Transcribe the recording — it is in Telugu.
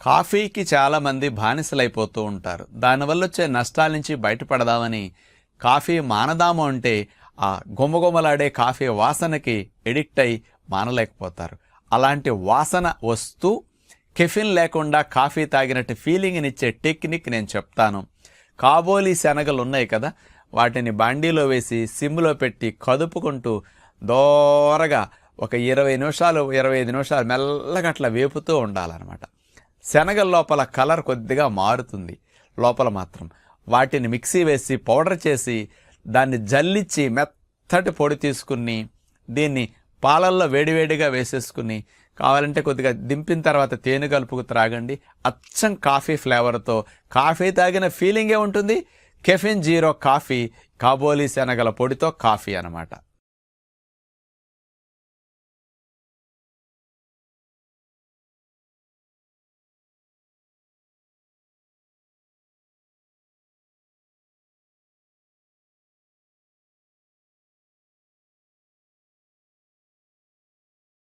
కాఫీకి చాలామంది బానిసలైపోతూ ఉంటారు. దానివల్ల వచ్చే నష్టాల నుంచి బయటపడదామని కాఫీ మానదాము అంటే ఆ గుమగుమలాడే కాఫీ వాసనకి ఎడిక్ట్ అయి మానలేకపోతారు. అలాంటి వాసన వస్తూ కెఫిన్ లేకుండా కాఫీ తాగినట్టు ఫీలింగ్నిచ్చే టెక్నిక్ నేను చెప్తాను. కాబోలి శనగలు ఉన్నాయి కదా, వాటిని బాండీలో వేసి సిమ్లో పెట్టి కదుపుకుంటూ దోరగా ఒక 20 నిమిషాలు 25 నిమిషాలు మెల్లగా అట్లా వేపుతూ ఉండాలన్నమాట. శనగల లోపల కలర్ కొద్దిగా మారుతుంది, లోపల మాత్రం వాటిని మిక్సీ వేసి పౌడర్ చేసి దాన్ని జల్లించి మెత్తటి పొడి తీసుకుని దీన్ని పాలల్లో వేడివేడిగా వేసేసుకుని కావాలంటే కొద్దిగా దింపిన తర్వాత తేనె కలుపుకు త్రాగండి. అచ్చం కాఫీ ఫ్లేవర్తో కాఫీ తాగిన ఫీలింగే ఉంటుంది. కెఫిన్ జీరో కాఫీ, కాబోలి శనగల పొడితో కాఫీ అన్నమాట.